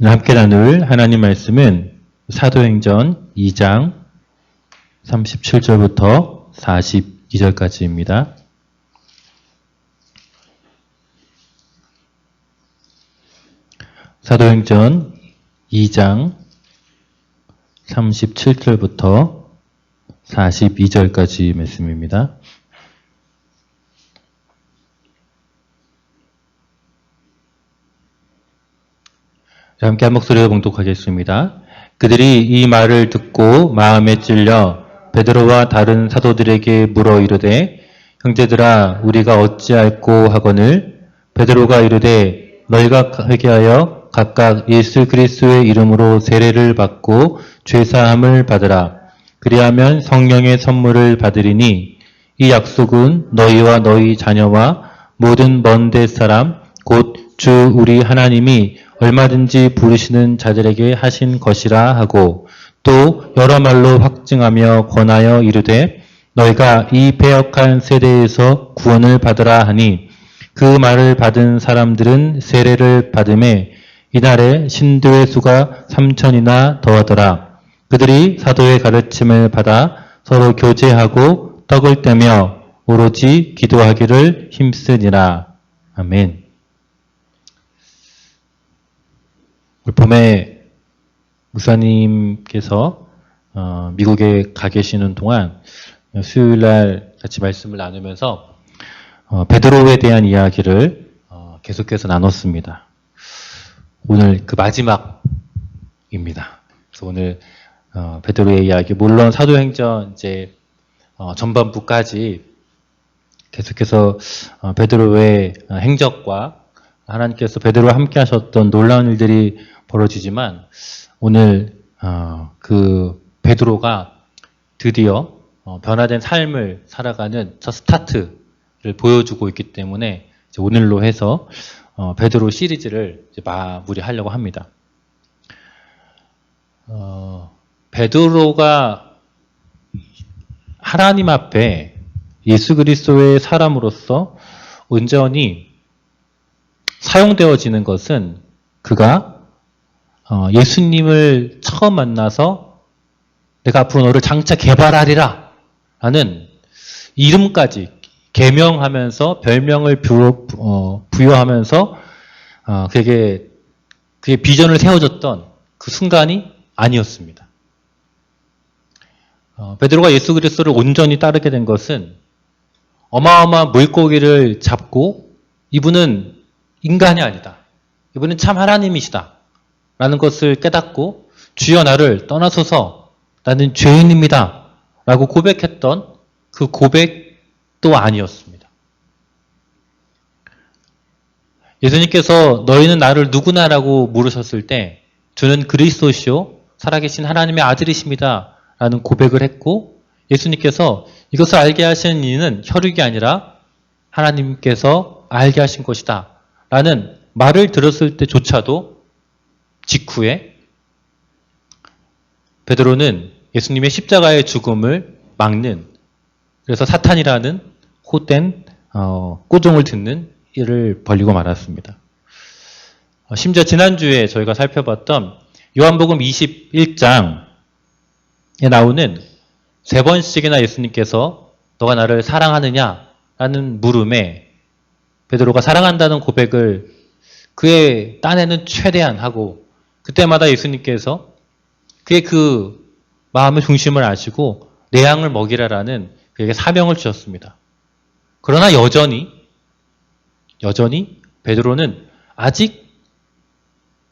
함께 나눌 하나님 말씀은 사도행전 2장 37절부터 42절까지입니다. 사도행전 2장 37절부터 42절까지 말씀입니다. 함께 한 목소리로 봉독하겠습니다. 그들이 이 말을 듣고 마음에 찔려 베드로와 다른 사도들에게 물어 이르되 형제들아 우리가 어찌할꼬 하거늘 베드로가 이르되 너희가 회개하여 각각 예수 그리스도의 이름으로 세례를 받고 죄사함을 받으라. 그리하면 성령의 선물을 받으리니 이 약속은 너희와 너희 자녀와 모든 먼 데 사람 곧 주 우리 하나님이 얼마든지 부르시는 자들에게 하신 것이라 하고 또 여러 말로 확증하며 권하여 이르되 너희가 이 패역한 세대에서 구원을 받으라 하니 그 말을 받은 사람들은 세례를 받음에 이날에 신도의 수가 3,000이나 더하더라. 그들이 사도의 가르침을 받아 서로 교제하고 떡을 떼며 오로지 기도하기를 힘쓰니라. 아멘. 올 봄에 목사님께서 미국에 가 계시는 동안 수요일날 같이 말씀을 나누면서 베드로에 대한 이야기를 계속해서 나눴습니다. 오늘 그 마지막입니다. 그래서 오늘 베드로의 이야기, 물론 사도행전 이제 전반부까지 계속해서 베드로의 행적과 하나님께서 베드로와 함께 하셨던 놀라운 일들이 벌어지지만 오늘 그 베드로가 드디어 변화된 삶을 살아가는 첫 스타트를 보여주고 있기 때문에 이제 오늘로 해서 베드로 시리즈를 이제 마무리하려고 합니다. 베드로가 하나님 앞에 예수 그리스도의 사람으로서 온전히 사용되어지는 것은 그가 예수님을 처음 만나서 내가 앞으로 너를 장차 개발하리라 라는 이름까지 계명하면서 별명을 부여하면서 그게 비전을 세워줬던 그 순간이 아니었습니다. 베드로가 예수 그리스도를 온전히 따르게 된 것은 어마어마한 물고기를 잡고 이분은 인간이 아니다. 이분은 참 하나님이시다. 라는 것을 깨닫고 주여 나를 떠나소서 나는 죄인입니다. 라고 고백했던 그 고백도 아니었습니다. 예수님께서 너희는 나를 누구나라고 물으셨을 때 저는 그리스도시요 살아계신 하나님의 아들이십니다. 라는 고백을 했고 예수님께서 이것을 알게 하신 이는 혈육이 아니라 하나님께서 알게 하신 것이다. 라는 말을 들었을 때조차도 직후에 베드로는 예수님의 십자가의 죽음을 막는 그래서 사탄이라는 헛된 꼬종을 듣는 일을 벌이고 말았습니다. 심지어 지난주에 저희가 살펴봤던 요한복음 21장에 나오는 3번씩이나 예수님께서 너가 나를 사랑하느냐라는 물음에 베드로가 사랑한다는 고백을 그의 딴에는 최대한 하고 그때마다 예수님께서 그의 그 마음의 중심을 아시고 내 양을 먹이라라는 그에게 사명을 주셨습니다. 그러나 여전히 베드로는 아직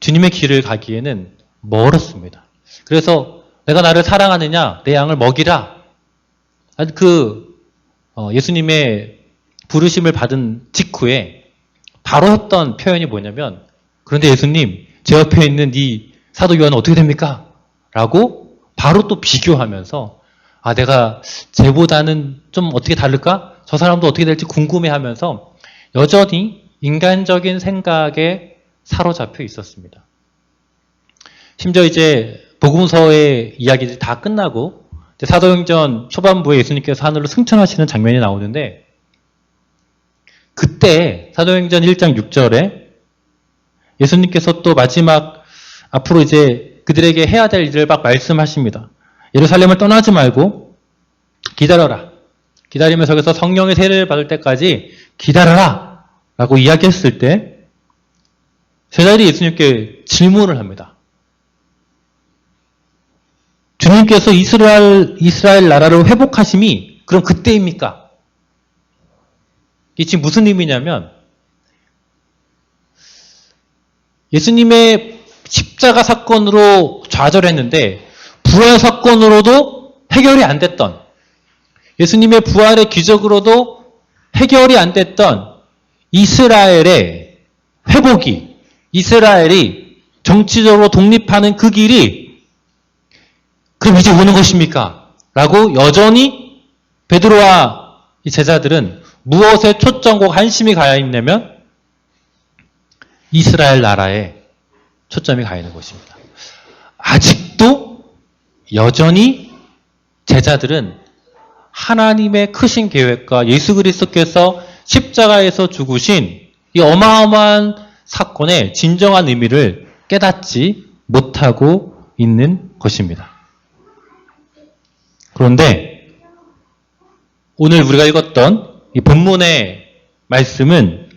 주님의 길을 가기에는 멀었습니다. 그래서 내가 나를 사랑하느냐 내 양을 먹이라 예수님의 부르심을 받은 직후에 바로 했던 표현이 뭐냐면 그런데 예수님 제 옆에 있는 이 사도 요한은 어떻게 됩니까? 라고 바로 또 비교하면서 내가 쟤보다는 좀 어떻게 다를까? 저 사람도 어떻게 될지 궁금해하면서 여전히 인간적인 생각에 사로잡혀 있었습니다. 심지어 이제 복음서의 이야기들이 다 끝나고 사도행전 초반부에 예수님께서 하늘로 승천하시는 장면이 나오는데 그때 사도행전 1장 6절에 예수님께서 또 마지막 앞으로 이제 그들에게 해야 될 일을 막 말씀하십니다. 예루살렘을 떠나지 말고 기다려라. 기다리면서 여기서 성령의 세례를 받을 때까지 기다려라. 라고 이야기했을 때 제자들이 예수님께 질문을 합니다. 주님께서 이스라엘 나라를 회복하심이 그럼 그때입니까? 이게 지금 무슨 의미냐면 예수님의 십자가 사건으로 좌절했는데 부활 사건으로도 해결이 안 됐던 예수님의 부활의 기적으로도 해결이 안 됐던 이스라엘의 회복이 이스라엘이 정치적으로 독립하는 그 길이 그럼 이제 오는 것입니까? 라고 여전히 베드로와 이 제자들은 무엇에 초점과 관심이 가야 있냐면 이스라엘 나라에 초점이 가 있는 것입니다. 아직도 여전히 제자들은 하나님의 크신 계획과 예수 그리스도께서 십자가에서 죽으신 이 어마어마한 사건의 진정한 의미를 깨닫지 못하고 있는 것입니다. 그런데 오늘 우리가 읽었던 이 본문의 말씀은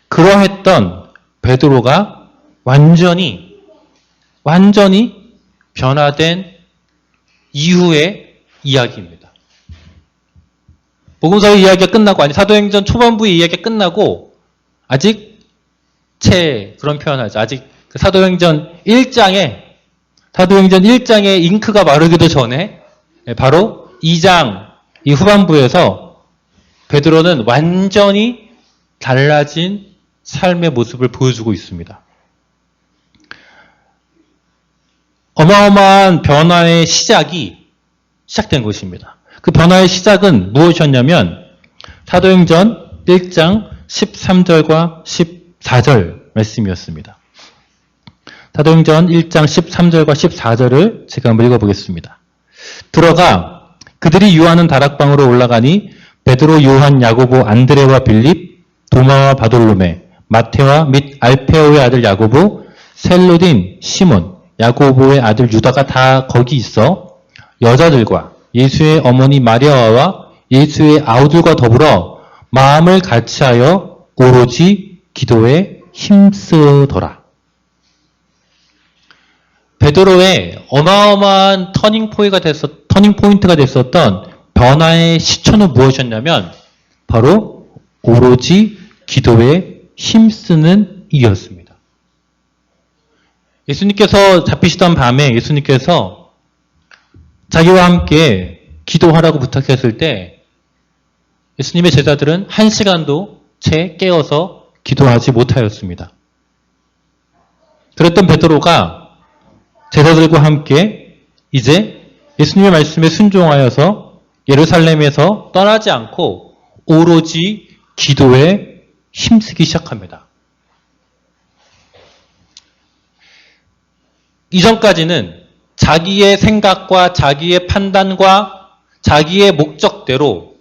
그러했던 베드로가 완전히 변화된 이후의 이야기입니다. 복음서의 이야기가 끝나고 아니 사도행전 초반부의 이야기가 끝나고 아직 그런 표현하죠. 아직 그 사도행전 1장에 잉크가 마르기도 전에 바로 2장 이 후반부에서 베드로는 완전히 달라진 삶의 모습을 보여주고 있습니다. 어마어마한 변화의 시작이 시작된 것입니다. 그 변화의 시작은 무엇이었냐면 사도행전 1장 13절과 14절 말씀이었습니다. 사도행전 1장 13절과 14절을 제가 한번 읽어보겠습니다. 들어가 그들이 유하는 다락방으로 올라가니 베드로, 요한, 야고보, 안드레와 빌립, 도마와 바돌로메, 마테와 및 알페오의 아들 야고보, 셀로딘, 시몬, 야고보의 아들 유다가 다 거기 있어 여자들과 예수의 어머니 마리아와 예수의 아우들과 더불어 마음을 같이하여 오로지 기도에 힘쓰더라. 베드로의 어마어마한 터닝포인트가 됐었던 변화의 시초는 무엇이었냐면 바로 오로지 기도에 힘쓰는 일이었습니다. 예수님께서 잡히시던 밤에 예수님께서 자기와 함께 기도하라고 부탁했을 때 예수님의 제자들은 1시간도 채 깨어서 기도하지 못하였습니다. 그랬던 베드로가 제자들과 함께 이제 예수님의 말씀에 순종하여서 예루살렘에서 떠나지 않고 오로지 기도에 힘쓰기 시작합니다. 이전까지는 자기의 생각과 자기의 판단과 자기의 목적대로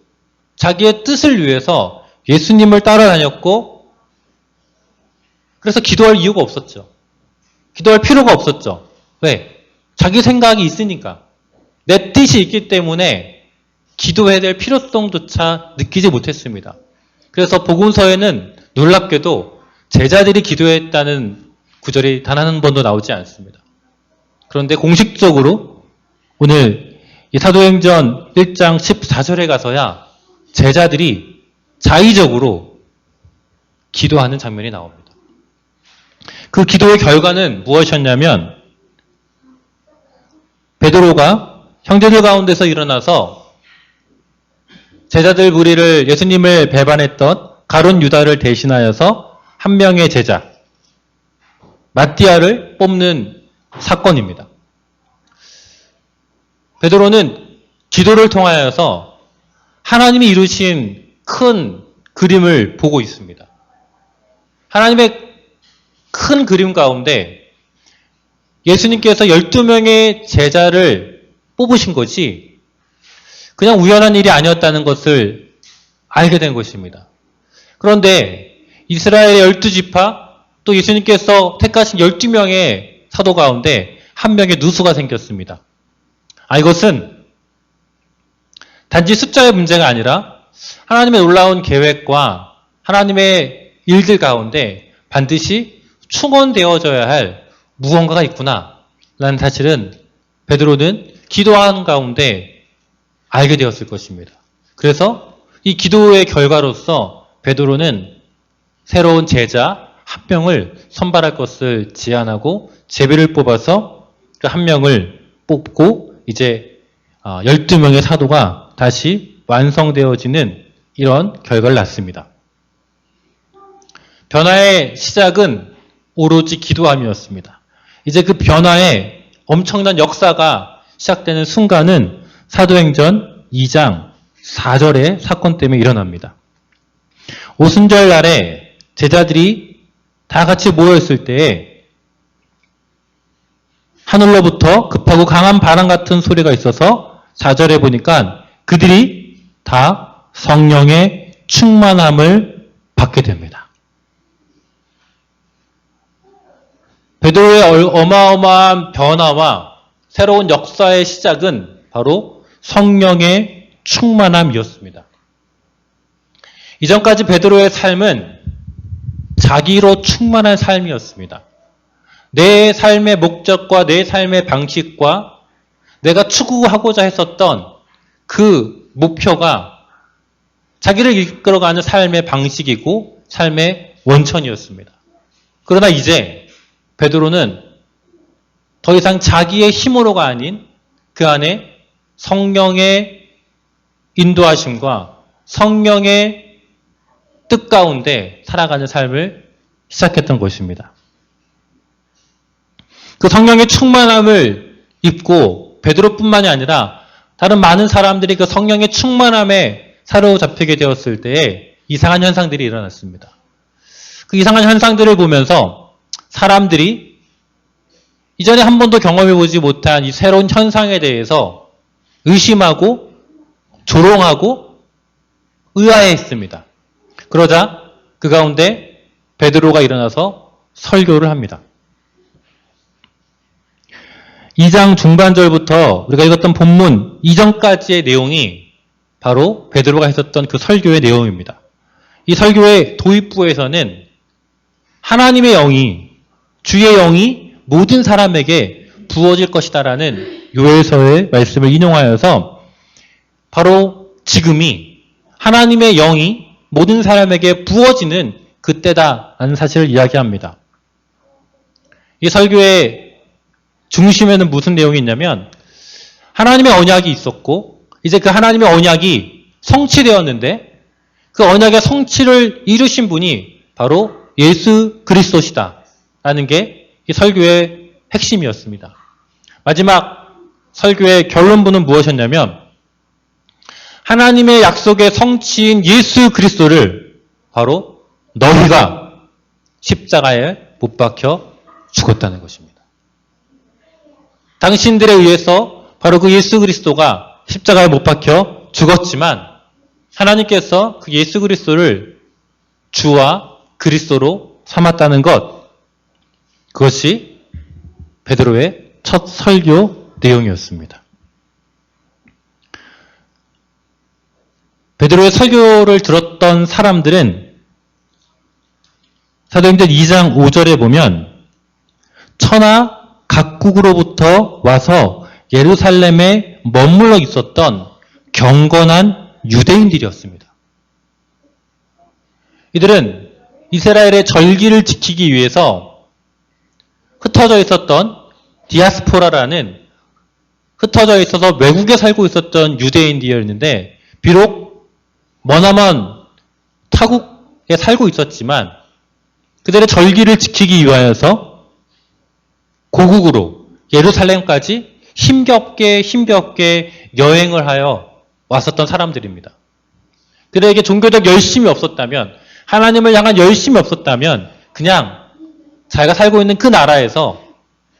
자기의 뜻을 위해서 예수님을 따라다녔고 그래서 기도할 이유가 없었죠. 기도할 필요가 없었죠. 왜? 자기 생각이 있으니까. 내 뜻이 있기 때문에 기도해야 될 필요성조차 느끼지 못했습니다. 그래서 복음서에는 놀랍게도 제자들이 기도했다는 구절이 단 한 번도 나오지 않습니다. 그런데 공식적으로 오늘 이 사도행전 1장 14절에 가서야 제자들이 자의적으로 기도하는 장면이 나옵니다. 그 기도의 결과는 무엇이었냐면 베드로가 형제들 가운데서 일어나서 제자들 무리를 예수님을 배반했던 가룟 유다를 대신하여서 한 명의 제자 마띠아를 뽑는 사건입니다. 베드로는 기도를 통하여서 하나님이 이루신 큰 그림을 보고 있습니다. 하나님의 큰 그림 가운데 예수님께서 12명의 제자를 뽑으신 것이 그냥 우연한 일이 아니었다는 것을 알게 된 것입니다. 그런데 이스라엘의 12지파 또 예수님께서 택하신 12명의 사도 가운데 한 명의 누수가 생겼습니다. 이것은 단지 숫자의 문제가 아니라 하나님의 놀라운 계획과 하나님의 일들 가운데 반드시 충원되어져야 할 무언가가 있구나 라는 사실은 베드로는 기도하는 가운데 알게 되었을 것입니다. 그래서 이 기도의 결과로서 베드로는 새로운 제자 한 명을 선발할 것을 제안하고 제비를 뽑아서 그 한 명을 뽑고 이제 12명의 사도가 다시 완성되어지는 이런 결과를 낳습니다. 변화의 시작은 오로지 기도함이었습니다. 이제 그 변화의 엄청난 역사가 시작되는 순간은 사도행전 2장 4절의 사건 때문에 일어납니다. 오순절 날에 제자들이 다 같이 모여있을 때에 하늘로부터 급하고 강한 바람 같은 소리가 있어서 4절에 보니까 그들이 다 성령의 충만함을 받게 됩니다. 베드로의 어마어마한 변화와 새로운 역사의 시작은 바로 성령의 충만함이었습니다. 이전까지 베드로의 삶은 자기로 충만한 삶이었습니다. 내 삶의 목적과 내 삶의 방식과 내가 추구하고자 했었던 그 목표가 자기를 이끌어가는 삶의 방식이고 삶의 원천이었습니다. 그러나 이제 베드로는 더 이상 자기의 힘으로가 아닌 그 안에 성령의 인도하심과 성령의 뜻 가운데 살아가는 삶을 시작했던 것입니다. 그 성령의 충만함을 입고 베드로뿐만이 아니라 다른 많은 사람들이 그 성령의 충만함에 사로잡히게 되었을 때에 이상한 현상들이 일어났습니다. 그 이상한 현상들을 보면서 사람들이 이전에 한 번도 경험해보지 못한 이 새로운 현상에 대해서 의심하고 조롱하고 의아해했습니다. 그러자 그 가운데 베드로가 일어나서 설교를 합니다. 2장 중반절부터 우리가 읽었던 본문 이전까지의 내용이 바로 베드로가 했었던 그 설교의 내용입니다. 이 설교의 도입부에서는 하나님의 영이, 주의 영이 모든 사람에게 부어질 것이다라는 요엘서의 말씀을 인용하여서 바로 지금이 하나님의 영이 모든 사람에게 부어지는 그때다라는 사실을 이야기합니다. 이 설교의 중심에는 무슨 내용이 있냐면 하나님의 언약이 있었고 이제 그 하나님의 언약이 성취되었는데 그 언약의 성취를 이루신 분이 바로 예수 그리스도시다 라는 게 이 설교의 핵심이었습니다. 마지막 설교의 결론부는 무엇이었냐면 하나님의 약속의 성취인 예수 그리스도를 바로 너희가 십자가에 못 박혀 죽었다는 것입니다. 당신들에 의해서 바로 그 예수 그리스도가 십자가에 못 박혀 죽었지만 하나님께서 그 예수 그리스도를 주와 그리스도로 삼았다는 것, 그것이 베드로의 첫 설교 내용이었습니다. 베드로의 설교를 들었던 사람들은 사도행전 2장 5절에 보면 천하 각국으로부터 와서 예루살렘에 머물러 있었던 경건한 유대인들이었습니다. 이들은 이스라엘의 절기를 지키기 위해서 흩어져 있었던 디아스포라라는 흩어져 있어서 외국에 살고 있었던 유대인들이었는데 비록 머나먼 타국에 살고 있었지만 그들의 절기를 지키기 위하여서 고국으로 예루살렘까지 힘겹게 여행을 하여 왔었던 사람들입니다. 그들에게 종교적 열심이 없었다면 하나님을 향한 열심이 없었다면 그냥 자기가 살고 있는 그 나라에서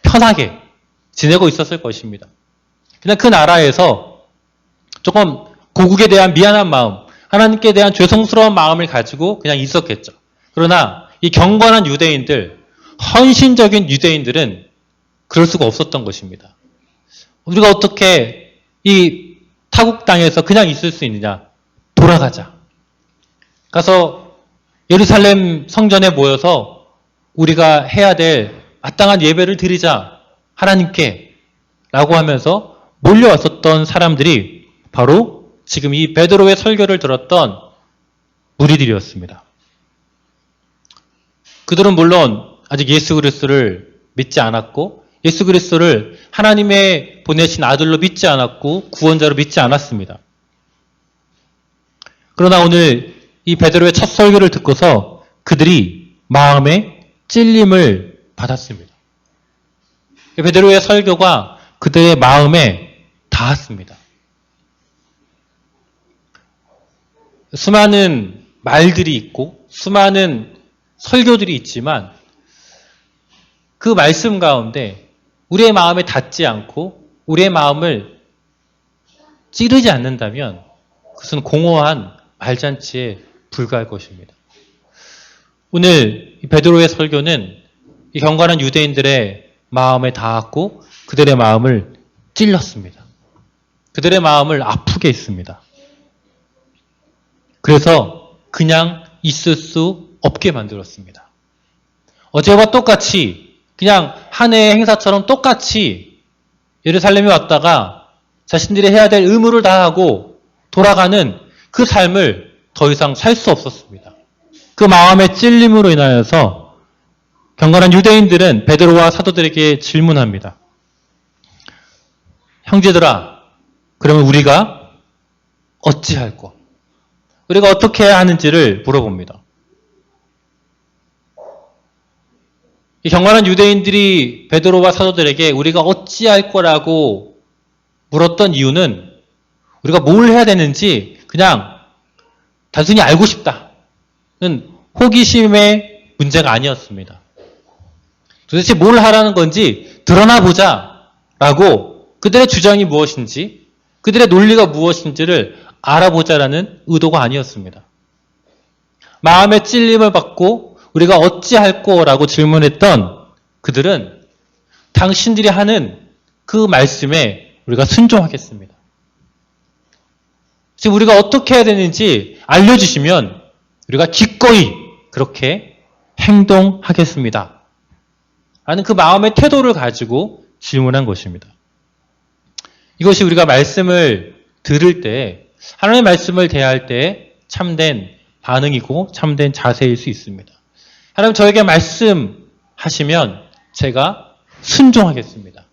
편하게 지내고 있었을 것입니다. 그냥 그 나라에서 조금 고국에 대한 미안한 마음, 하나님께 대한 죄송스러운 마음을 가지고 그냥 있었겠죠. 그러나 이 경건한 유대인들, 헌신적인 유대인들은 그럴 수가 없었던 것입니다. 우리가 어떻게 이 타국 땅에서 그냥 있을 수 있느냐? 돌아가자. 가서 예루살렘 성전에 모여서 우리가 해야 될 마땅한 예배를 드리자. 하나님께 라고 하면서 몰려왔었던 사람들이 바로 지금 이 베드로의 설교를 들었던 무리들이었습니다. 그들은 물론 아직 예수 그리스도를 믿지 않았고 예수 그리스도를 하나님의 보내신 아들로 믿지 않았고 구원자로 믿지 않았습니다. 그러나 오늘 이 베드로의 첫 설교를 듣고서 그들이 마음에 찔림을 받았습니다. 베드로의 설교가 그들의 마음에 닿았습니다. 수많은 말들이 있고 수많은 설교들이 있지만 그 말씀 가운데 우리의 마음에 닿지 않고 우리의 마음을 찌르지 않는다면 그것은 공허한 말잔치에 불과할 것입니다. 오늘 베드로의 설교는 이 경건한 유대인들의 마음에 닿았고 그들의 마음을 찔렀습니다. 그들의 마음을 아프게 했습니다. 그래서 그냥 있을 수 없게 만들었습니다. 어제와 똑같이 그냥 한 해의 행사처럼 똑같이 예루살렘에 왔다가 자신들이 해야 될 의무를 다하고 돌아가는 그 삶을 더 이상 살 수 없었습니다. 그 마음의 찔림으로 인하여서 경건한 유대인들은 베드로와 사도들에게 질문합니다. 형제들아, 그러면 우리가 어찌할꼬? 우리가 어떻게 해야 하는지를 물어봅니다. 이 경건한 유대인들이 베드로와 사도들에게 우리가 어찌할 거라고 물었던 이유는 우리가 뭘 해야 되는지 그냥 단순히 알고 싶다는 호기심의 문제가 아니었습니다. 도대체 뭘 하라는 건지 드러나 보자라고 그들의 주장이 무엇인지 그들의 논리가 무엇인지를 알아보자라는 의도가 아니었습니다. 마음의 찔림을 받고 우리가 어찌할 거라고 질문했던 그들은 당신들이 하는 그 말씀에 우리가 순종하겠습니다. 지금 우리가 어떻게 해야 되는지 알려주시면 우리가 기꺼이 그렇게 행동하겠습니다. 라는 그 마음의 태도를 가지고 질문한 것입니다. 이것이 우리가 말씀을 들을 때 하나님의 말씀을 대할 때 참된 반응이고 참된 자세일 수 있습니다. 하나님 저에게 말씀하시면 제가 순종하겠습니다.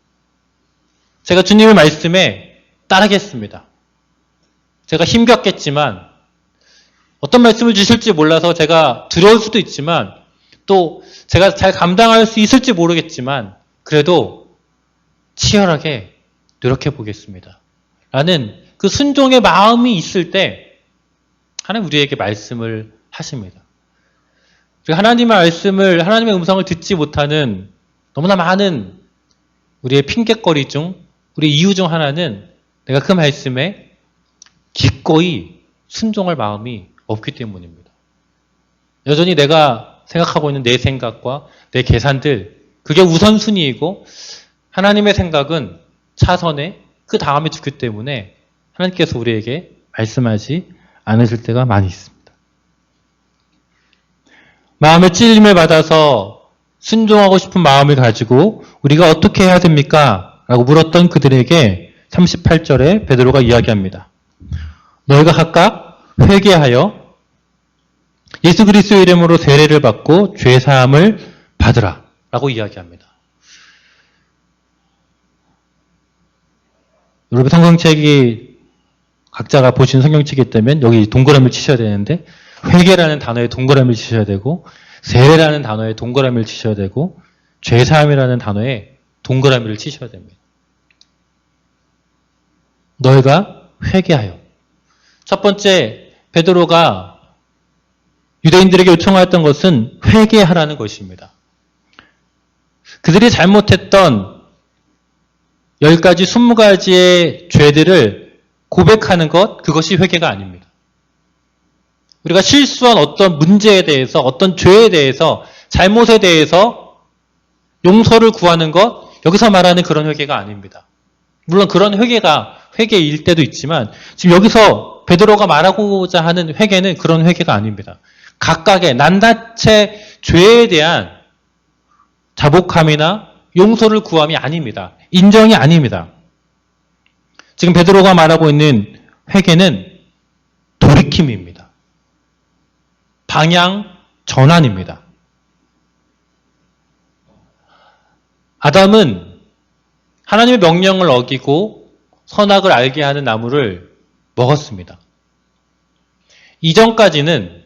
제가 주님의 말씀에 따르겠습니다. 제가 힘겹겠지만 어떤 말씀을 주실지 몰라서 제가 두려울 수도 있지만 또 제가 잘 감당할 수 있을지 모르겠지만 그래도 치열하게 노력해 보겠습니다. 라는 그 순종의 마음이 있을 때 하나님 우리에게 말씀을 하십니다. 하나님의 말씀을, 하나님의 음성을 듣지 못하는 너무나 많은 우리의 핑곗거리 중, 우리 이유 중 하나는 내가 그 말씀에 기꺼이 순종할 마음이 없기 때문입니다. 여전히 내가 생각하고 있는 내 생각과 내 계산들, 그게 우선순위이고 하나님의 생각은 차선에 그 다음에 두기 때문에 하나님께서 우리에게 말씀하지 않으실 때가 많이 있습니다. 마음의 찔림을 받아서 순종하고 싶은 마음을 가지고 우리가 어떻게 해야 됩니까? 라고 물었던 그들에게 38절에 베드로가 이야기합니다. 너희가 각각 회개하여 예수 그리스도의 이름으로 세례를 받고 죄사함을 받으라 라고 이야기합니다. 여러분 성경책이 각자가 보신 성경책이 있다면 여기 동그라미를 치셔야 되는데 회개라는 단어에 동그라미를 치셔야 되고 세례라는 단어에 동그라미를 치셔야 되고 죄사함이라는 단어에 동그라미를 치셔야 됩니다. 너희가 회개하여. 첫 번째 베드로가 유대인들에게 요청하였던 것은 회개하라는 것입니다. 그들이 잘못했던 10가지, 20가지의 죄들을 고백하는 것, 그것이 회개가 아닙니다. 우리가 실수한 어떤 문제에 대해서, 어떤 죄에 대해서, 잘못에 대해서 용서를 구하는 것, 여기서 말하는 그런 회개가 아닙니다. 물론 그런 회개가 회개일 때도 있지만 지금 여기서 베드로가 말하고자 하는 회개는 그런 회개가 아닙니다. 각각의 낱낱의 죄에 대한 자복함이나 용서를 구함이 아닙니다. 인정이 아닙니다. 지금 베드로가 말하고 있는 회개는 돌이킴입니다. 방향 전환입니다. 아담은 하나님의 명령을 어기고 선악을 알게 하는 나무를 먹었습니다. 이전까지는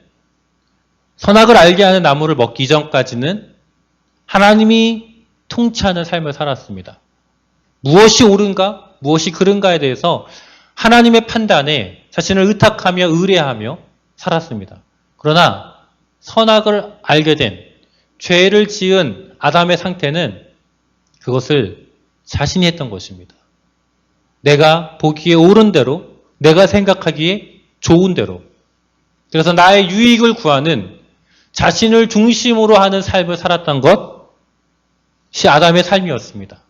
선악을 알게 하는 나무를 먹기 이전까지는 하나님이 통치하는 삶을 살았습니다. 무엇이 옳은가, 무엇이 그른가에 대해서 하나님의 판단에 자신을 의탁하며 의뢰하며 살았습니다. 그러나 선악을 알게 된 죄를 지은 아담의 상태는 그것을 자신이 했던 것입니다. 내가 보기에 옳은 대로, 내가 생각하기에 좋은 대로. 그래서 나의 유익을 구하는 자신을 중심으로 하는 삶을 살았던 것이 아담의 삶이었습니다.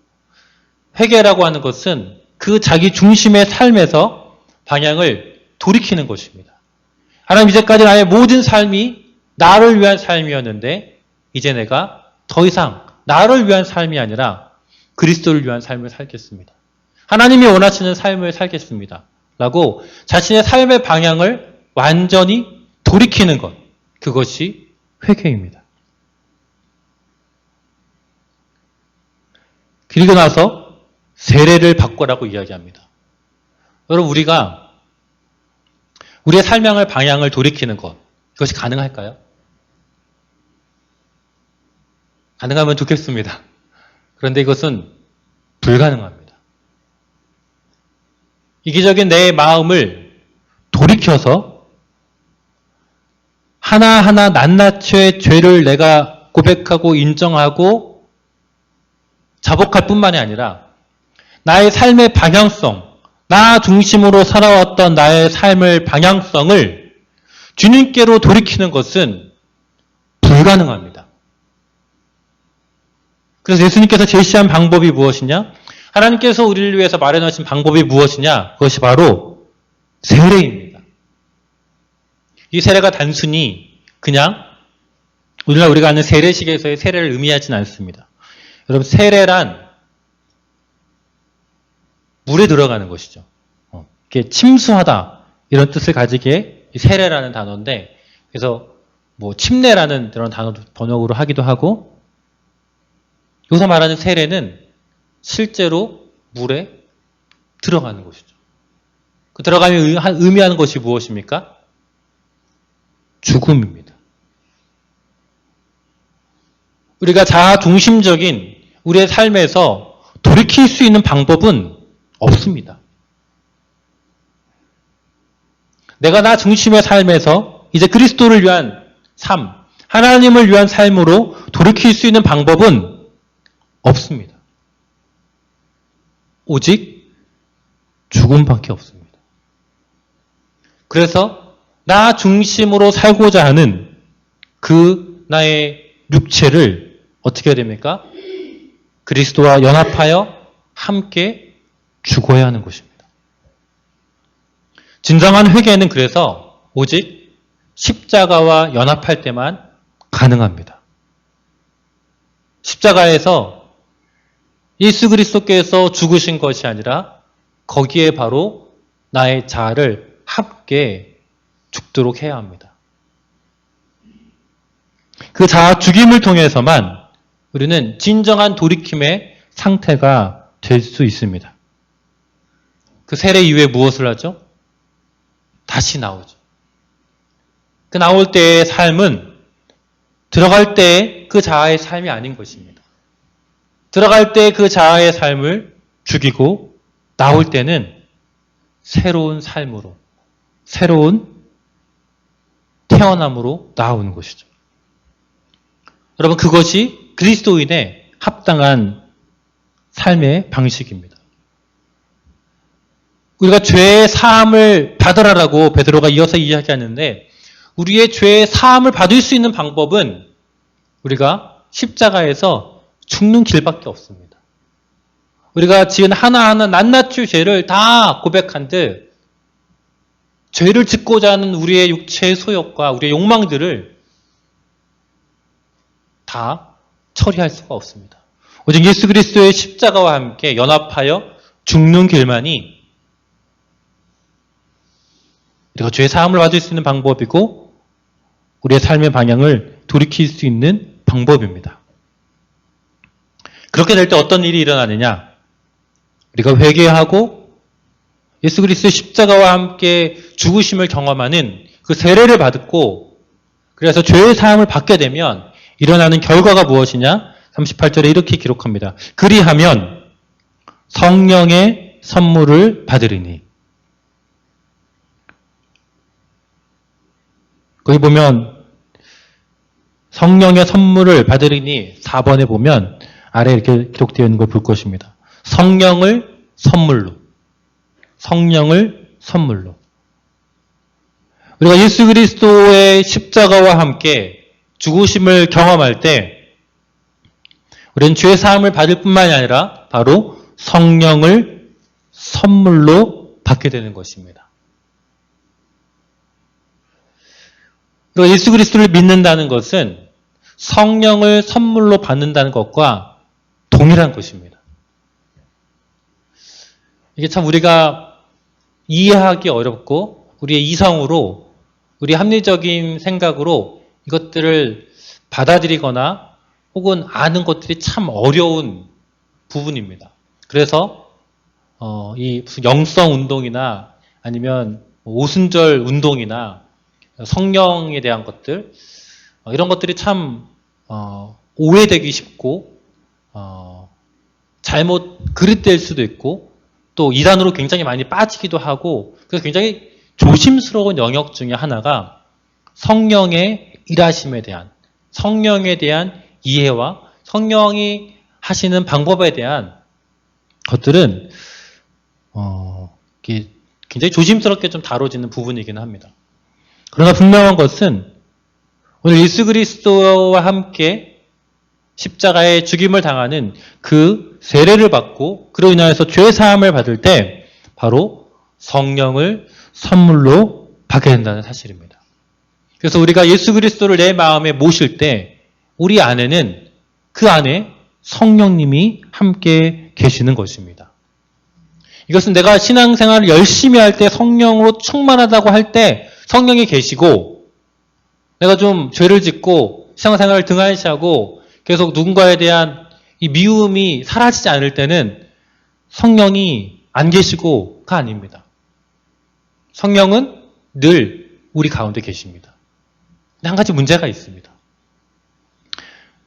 회개라고 하는 것은 그 자기 중심의 삶에서 방향을 돌이키는 것입니다. 하나님, 이제까지 나의 모든 삶이 나를 위한 삶이었는데 이제 내가 더 이상 나를 위한 삶이 아니라 그리스도를 위한 삶을 살겠습니다. 하나님이 원하시는 삶을 살겠습니다. 라고 자신의 삶의 방향을 완전히 돌이키는 것, 그것이 회개입니다. 그리고 나서 세례를 받고라고 이야기합니다. 여러분, 우리가 우리의 삶의 방향을 돌이키는 것, 이것이 가능할까요? 가능하면 좋겠습니다. 그런데 이것은 불가능합니다. 이기적인 내 마음을 돌이켜서 하나하나 낱낱의 죄를 내가 고백하고 인정하고 자복할 뿐만이 아니라 나의 삶의 방향성, 나 중심으로 살아왔던 나의 삶의 방향성을 주님께로 돌이키는 것은 불가능합니다. 그래서 예수님께서 제시한 방법이 무엇이냐? 하나님께서 우리를 위해서 마련하신 방법이 무엇이냐? 그것이 바로 세례입니다. 이 세례가 단순히 그냥 오늘날 우리가 아는 세례식에서의 세례를 의미하지는 않습니다. 여러분, 세례란 물에 들어가는 것이죠. 이게 침수하다 이런 뜻을 가지게 세례라는 단어인데, 그래서 뭐 침례라는 그런 단어도 번역으로 하기도 하고, 여기서 말하는 세례는 실제로 물에 들어가는 것이죠. 그 들어가면 의미하는 것이 무엇입니까? 죽음입니다. 우리가 자아 중심적인 우리의 삶에서 돌이킬 수 있는 방법은 없습니다. 내가 나 중심의 삶에서 이제 그리스도를 위한 삶, 하나님을 위한 삶으로 돌이킬 수 있는 방법은 없습니다. 오직 죽음밖에 없습니다. 그래서 나 중심으로 살고자 하는 그 나의 육체를 어떻게 해야 됩니까? 그리스도와 연합하여 함께 죽어야 하는 것입니다. 진정한 회개는 그래서 오직 십자가와 연합할 때만 가능합니다. 십자가에서 예수 그리스도께서 죽으신 것이 아니라 거기에 바로 나의 자아를 함께 죽도록 해야 합니다. 그 자아 죽임을 통해서만 우리는 진정한 돌이킴의 상태가 될 수 있습니다. 그 세례 이후에 무엇을 하죠? 다시 나오죠. 그 나올 때의 삶은 들어갈 때의 그 자아의 삶이 아닌 것입니다. 들어갈 때 그 자아의 삶을 죽이고 나올 때는 새로운 삶으로, 새로운 태어남으로 나오는 것이죠. 여러분, 그것이 그리스도인의 합당한 삶의 방식입니다. 우리가 죄의 사함을 받으라라고 베드로가 이어서 이야기하는데, 우리의 죄의 사함을 받을 수 있는 방법은 우리가 십자가에서 죽는 길밖에 없습니다. 우리가 지은 하나하나 낱낱이 죄를 다 고백한들 죄를 짓고자 하는 우리의 육체의 소욕과 우리의 욕망들을 다 처리할 수가 없습니다. 오직 예수 그리스도의 십자가와 함께 연합하여 죽는 길만이 우리가 죄 사함을 받을 수 있는 방법이고 우리의 삶의 방향을 돌이킬 수 있는 방법입니다. 그렇게 될 때 어떤 일이 일어나느냐? 우리가 회개하고 예수 그리스도의 십자가와 함께 죽으심을 경험하는 그 세례를 받고 그래서 죄의 사함을 받게 되면 일어나는 결과가 무엇이냐? 38절에 이렇게 기록합니다. 그리하면 성령의 선물을 받으리니. 거기 보면 성령의 선물을 받으리니 4번에 보면 아래에 이렇게 기록되어 있는 걸 볼 것입니다. 성령을 선물로. 성령을 선물로. 우리가 예수 그리스도의 십자가와 함께 죽으심을 경험할 때 우리는 죄 사함을 받을 뿐만이 아니라 바로 성령을 선물로 받게 되는 것입니다. 그리고 예수 그리스도를 믿는다는 것은 성령을 선물로 받는다는 것과 동일한 것입니다. 이게 참 우리가 이해하기 어렵고 우리의 이성으로 우리 합리적인 생각으로 이것들을 받아들이거나 혹은 아는 것들이 참 어려운 부분입니다. 그래서 이 무슨 영성 운동이나 아니면 오순절 운동이나 성령에 대한 것들 이런 것들이 참 오해되기 쉽고 잘못 그릇될 수도 있고 또 이단으로 굉장히 많이 빠지기도 하고 그래서 굉장히 조심스러운 영역 중에 하나가 성령의 일하심에 대한 성령에 대한 이해와 성령이 하시는 방법에 대한 것들은 굉장히 조심스럽게 좀 다뤄지는 부분이기는 합니다. 그러나 분명한 것은 오늘 예수 그리스도와 함께 십자가에 죽임을 당하는 그 세례를 받고 그로 인하여서 죄 사함을 받을 때 바로 성령을 선물로 받게 된다는 사실입니다. 그래서 우리가 예수 그리스도를 내 마음에 모실 때 우리 안에는 그 안에 성령님이 함께 계시는 것입니다. 이것은 내가 신앙생활을 열심히 할 때 성령으로 충만하다고 할 때 성령이 계시고 내가 좀 죄를 짓고 신앙생활을 등한시하고 계속 누군가에 대한 이 미움이 사라지지 않을 때는 성령이 안 계시고가 아닙니다. 성령은 늘 우리 가운데 계십니다. 근데 한 가지 문제가 있습니다.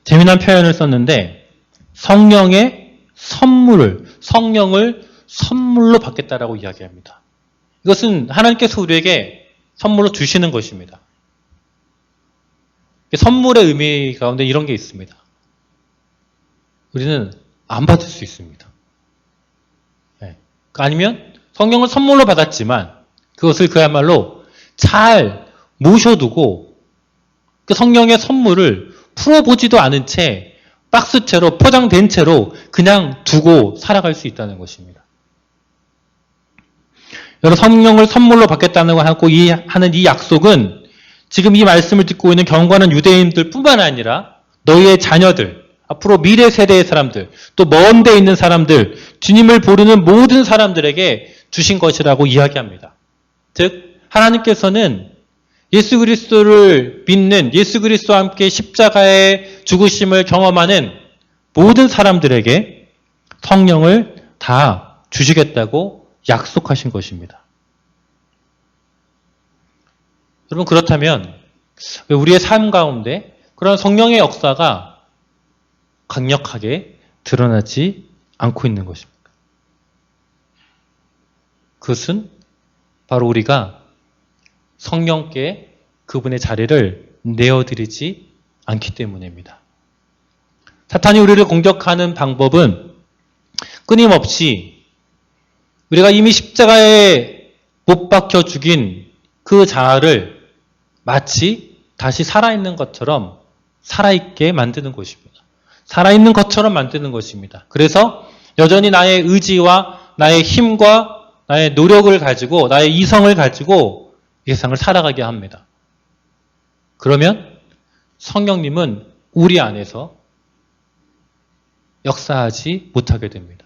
재미난 표현을 썼는데 성령의 선물을 성령을 선물로 받겠다라고 이야기합니다. 이것은 하나님께서 우리에게 선물로 주시는 것입니다. 선물의 의미 가운데 이런 게 있습니다. 우리는 안 받을 수 있습니다. 아니면 성령을 선물로 받았지만 그것을 그야말로 잘 모셔두고 그 성령의 선물을 풀어보지도 않은 채 박스채로 포장된 채로 그냥 두고 살아갈 수 있다는 것입니다. 여러분 성령을 선물로 받겠다는 거 하고 하는 이 약속은 지금 이 말씀을 듣고 있는 경건한 유대인들 뿐만 아니라 너희의 자녀들, 앞으로 미래 세대의 사람들, 또 먼 데 있는 사람들, 주님을 부르는 모든 사람들에게 주신 것이라고 이야기합니다. 즉 하나님께서는 예수 그리스도를 믿는 예수 그리스도와 함께 십자가의 죽으심을 경험하는 모든 사람들에게 성령을 다 주시겠다고 약속하신 것입니다. 여러분 그렇다면 왜 우리의 삶 가운데 그런 성령의 역사가 강력하게 드러나지 않고 있는 것입니까? 그것은 바로 우리가 성령께 그분의 자리를 내어드리지 않기 때문입니다. 사탄이 우리를 공격하는 방법은 끊임없이 우리가 이미 십자가에 못 박혀 죽인 그 자아를 마치 다시 살아있는 것처럼 살아있게 만드는 것입니다. 살아있는 것처럼 만드는 것입니다. 그래서 여전히 나의 의지와 나의 힘과 나의 노력을 가지고 나의 이성을 가지고 이 세상을 살아가게 합니다. 그러면 성령님은 우리 안에서 역사하지 못하게 됩니다.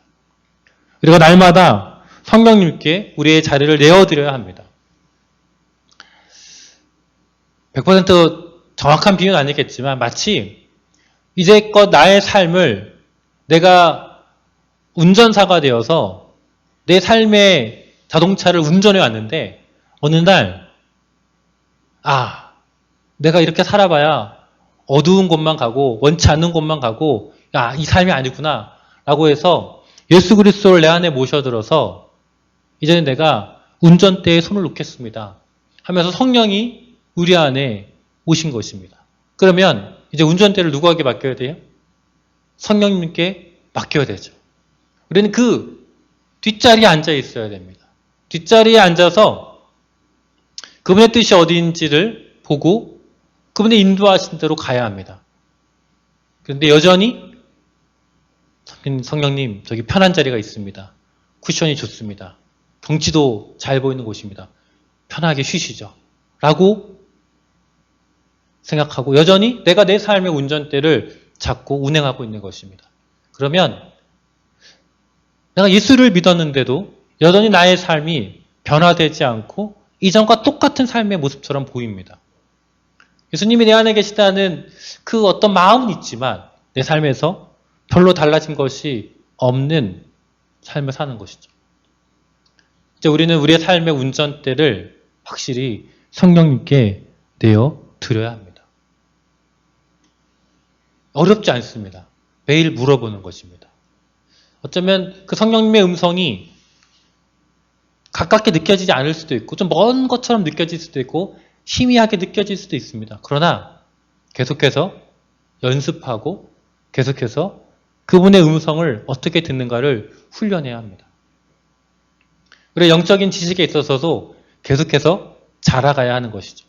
그리고 날마다 성령님께 우리의 자리를 내어드려야 합니다. 100% 정확한 비유는 아니겠지만 마치 이제껏 나의 삶을 내가 운전사가 되어서 내 삶의 자동차를 운전해 왔는데 어느 날 내가 이렇게 살아봐야 어두운 곳만 가고 원치 않는 곳만 가고 이 삶이 아니구나 라고 해서 예수 그리스도를 내 안에 모셔들어서 이제는 내가 운전대에 손을 놓겠습니다 하면서 성령이 우리 안에 오신 것입니다. 그러면 이제 운전대를 누구에게 맡겨야 돼요? 성령님께 맡겨야 되죠. 우리는 그 뒷자리에 앉아 있어야 됩니다. 뒷자리에 앉아서 그분의 뜻이 어디인지를 보고 그분의 인도하신 대로 가야 합니다. 그런데 여전히 성령님 저기 편한 자리가 있습니다. 쿠션이 좋습니다. 경치도 잘 보이는 곳입니다. 편하게 쉬시죠. 라고 생각하고 여전히 내가 내 삶의 운전대를 잡고 운행하고 있는 것입니다. 그러면 내가 예수를 믿었는데도 여전히 나의 삶이 변화되지 않고 이전과 똑같은 삶의 모습처럼 보입니다. 예수님이 내 안에 계시다는 그 어떤 마음은 있지만 내 삶에서 별로 달라진 것이 없는 삶을 사는 것이죠. 이제 우리는 우리의 삶의 운전대를 확실히 성령님께 내어 드려야 합니다. 어렵지 않습니다. 매일 물어보는 것입니다. 어쩌면 그 성령님의 음성이 가깝게 느껴지지 않을 수도 있고 좀 먼 것처럼 느껴질 수도 있고 희미하게 느껴질 수도 있습니다. 그러나 계속해서 연습하고 계속해서 그분의 음성을 어떻게 듣는가를 훈련해야 합니다. 우리의 영적인 지식에 있어서도 계속해서 자라가야 하는 것이죠.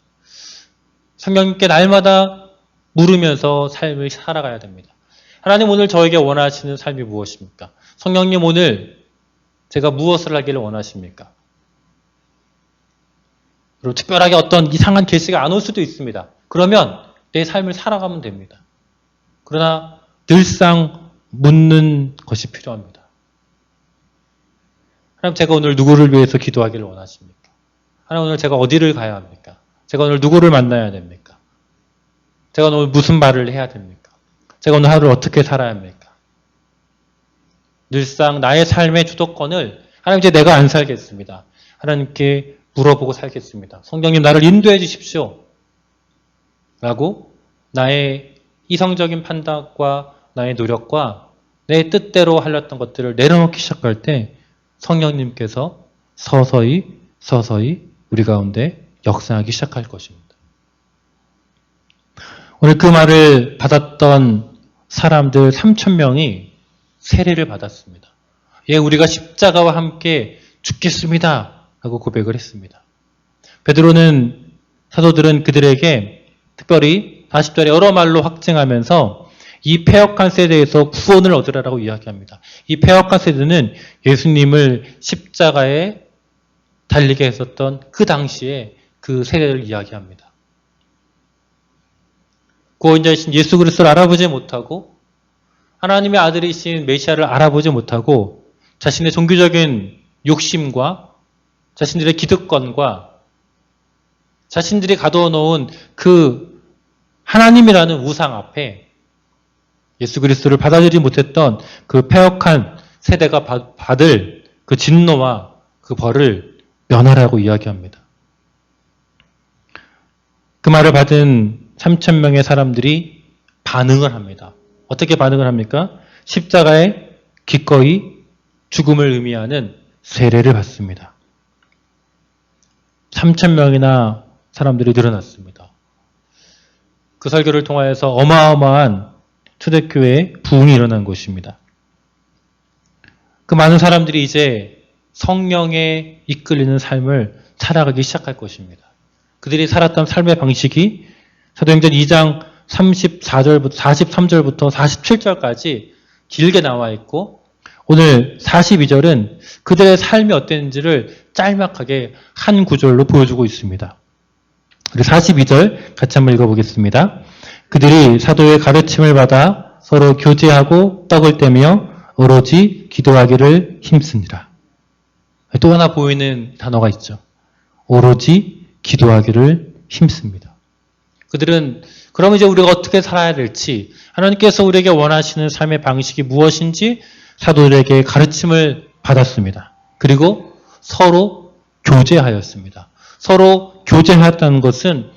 성령님께 날마다 물으면서 삶을 살아가야 됩니다. 하나님 오늘 저에게 원하시는 삶이 무엇입니까? 성령님 오늘 제가 무엇을 하기를 원하십니까? 그리고 특별하게 어떤 이상한 계시가 안 올 수도 있습니다. 그러면 내 삶을 살아가면 됩니다. 그러나 늘상 묻는 것이 필요합니다. 하나님 제가 오늘 누구를 위해서 기도하기를 원하십니까? 하나님 오늘 제가 어디를 가야 합니까? 제가 오늘 누구를 만나야 됩니까? 제가 오늘 무슨 말을 해야 됩니까? 제가 오늘 하루를 어떻게 살아야 합니까? 늘상 나의 삶의 주도권을 하나님 이제 내가 안 살겠습니다. 하나님께 물어보고 살겠습니다. 성령님 나를 인도해 주십시오. 라고 나의 이성적인 판단과 나의 노력과 내 뜻대로 하렸던 것들을 내려놓기 시작할 때 성령님께서 서서히 우리 가운데 역사하기 시작할 것입니다. 오늘 그 말을 받았던 사람들 3,000명이 세례를 받았습니다. 예, 우리가 십자가와 함께 죽겠습니다. 라고 고백을 했습니다. 베드로는 사도들은 그들에게 특별히 40절에 여러 말로 확증하면서 이 패역한 세대에서 구원을 얻으라라고 이야기합니다. 이 패역한 세대는 예수님을 십자가에 달리게 했었던 그 당시에 그 세대를 이야기합니다. 구원자이신 예수 그리스도를 알아보지 못하고 하나님의 아들이신 메시아를 알아보지 못하고 자신의 종교적인 욕심과 자신들의 기득권과 자신들이 가둬놓은 그 하나님이라는 우상 앞에 예수 그리스도를 받아들이지 못했던 그 패역한 세대가 받을 그 진노와 그 벌을 면하라고 이야기합니다. 그 말을 받은 3,000명의 사람들이 반응을 합니다. 어떻게 반응을 합니까? 십자가에 기꺼이 죽음을 의미하는 세례를 받습니다. 3,000명이나 사람들이 늘어났습니다. 그 설교를 통하여서 어마어마한 초대교회의 부흥이 일어난 것입니다. 그 많은 사람들이 이제 성령에 이끌리는 삶을 살아가기 시작할 것입니다. 그들이 살았던 삶의 방식이 사도행전 2장 43절부터 47절까지 길게 나와 있고 오늘 42절은 그들의 삶이 어땠는지를 짤막하게 한 구절로 보여주고 있습니다. 우리 42절 같이 한번 읽어보겠습니다. 그들이 사도의 가르침을 받아 서로 교제하고 떡을 떼며 오로지 기도하기를 힘쓰니라. 또 하나 보이는 단어가 있죠. 오로지 기도하기를 힘씁니다. 그들은 그럼 이제 우리가 어떻게 살아야 될지, 하나님께서 우리에게 원하시는 삶의 방식이 무엇인지 사도들에게 가르침을 받았습니다. 그리고 서로 교제하였습니다. 서로 교제하였다는 것은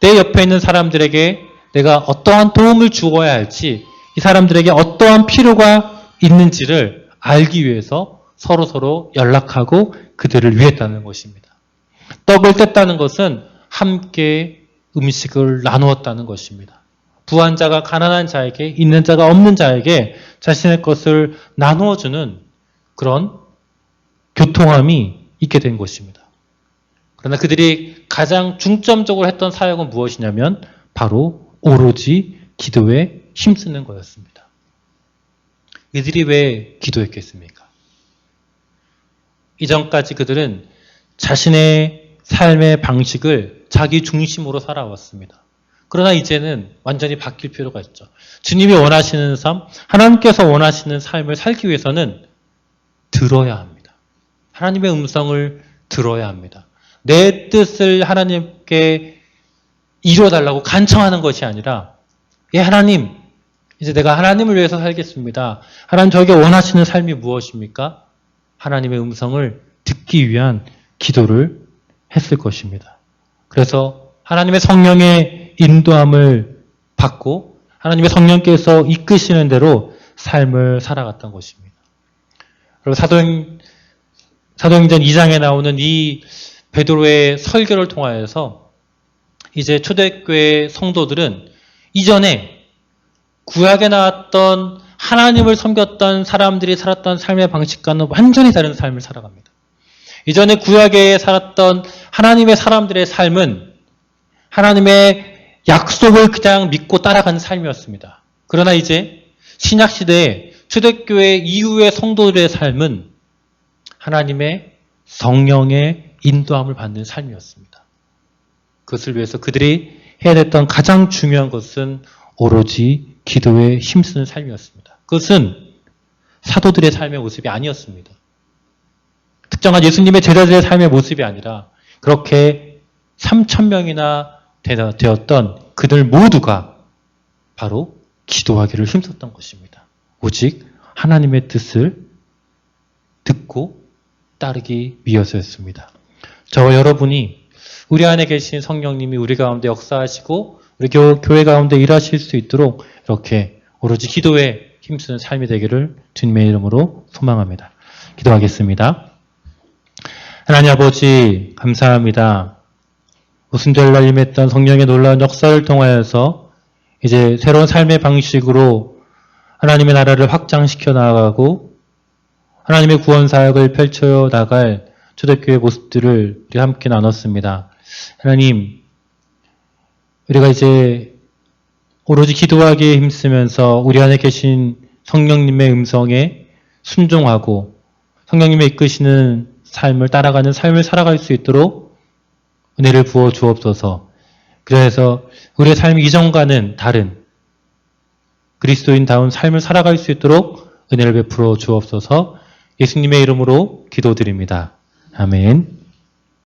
내 옆에 있는 사람들에게 내가 어떠한 도움을 주어야 할지, 이 사람들에게 어떠한 필요가 있는지를 알기 위해서 서로 연락하고 그들을 위했다는 것입니다. 떡을 뗐다는 것은 함께 음식을 나누었다는 것입니다. 부한 자가 가난한 자에게, 있는 자가 없는 자에게 자신의 것을 나누어주는 그런 교통함이 있게 된 것입니다. 그러나 그들이 가장 중점적으로 했던 사역은 무엇이냐면 바로 오로지 기도에 힘쓰는 거였습니다. 이들이 왜 기도했겠습니까? 이전까지 그들은 자신의 삶의 방식을 자기 중심으로 살아왔습니다. 그러나 이제는 완전히 바뀔 필요가 있죠. 주님이 원하시는 삶, 하나님께서 원하시는 삶을 살기 위해서는 들어야 합니다. 하나님의 음성을 들어야 합니다. 내 뜻을 하나님께 이루어달라고 간청하는 것이 아니라, 예, 하나님, 이제 내가 하나님을 위해서 살겠습니다. 하나님, 저에게 원하시는 삶이 무엇입니까? 하나님의 음성을 듣기 위한 기도를 했을 것입니다. 그래서 하나님의 성령의 인도함을 받고 하나님의 성령께서 이끄시는 대로 삶을 살아갔던 것입니다. 그리고 사도행전 2장에 나오는 이 베드로의 설교를 통하여서 이제 초대교회 성도들은 이전에 구약에 나왔던 하나님을 섬겼던 사람들이 살았던 삶의 방식과는 완전히 다른 삶을 살아갑니다. 이전에 구약에 살았던 하나님의 사람들의 삶은 하나님의 약속을 그냥 믿고 따라가는 삶이었습니다. 그러나 이제 신약시대에 초대교회 이후의 성도들의 삶은 하나님의 성령의 인도함을 받는 삶이었습니다. 그것을 위해서 그들이 해야 됐던 가장 중요한 것은 오로지 기도에 힘쓰는 삶이었습니다. 그것은 사도들의 삶의 모습이 아니었습니다. 특정한 예수님의 제자들의 삶의 모습이 아니라 그렇게 3,000명이나 되었던 그들 모두가 바로 기도하기를 힘썼던 것입니다. 오직 하나님의 뜻을 듣고 따르기 위해서였습니다. 저와 여러분이 우리 안에 계신 성령님이 우리 가운데 역사하시고 우리 교회 가운데 일하실 수 있도록 이렇게 오로지 기도에 힘쓰는 삶이 되기를 주님의 이름으로 소망합니다. 기도하겠습니다. 하나님 아버지 감사합니다. 오순절 날 임했던 성령의 놀라운 역사를 통하여서 이제 새로운 삶의 방식으로 하나님의 나라를 확장시켜 나가고 하나님의 구원 사역을 펼쳐 나갈 초대교회 모습들을 우리 함께 나눴습니다. 하나님, 우리가 이제 오로지 기도하기에 힘쓰면서 우리 안에 계신 성령님의 음성에 순종하고 성령님의 이끄시는 삶을 따라가는 삶을 살아갈 수 있도록 은혜를 부어 주옵소서. 그래서 우리의 삶이 이전과는 다른 그리스도인다운 삶을 살아갈 수 있도록 은혜를 베풀어 주옵소서. 예수님의 이름으로 기도드립니다. 아멘.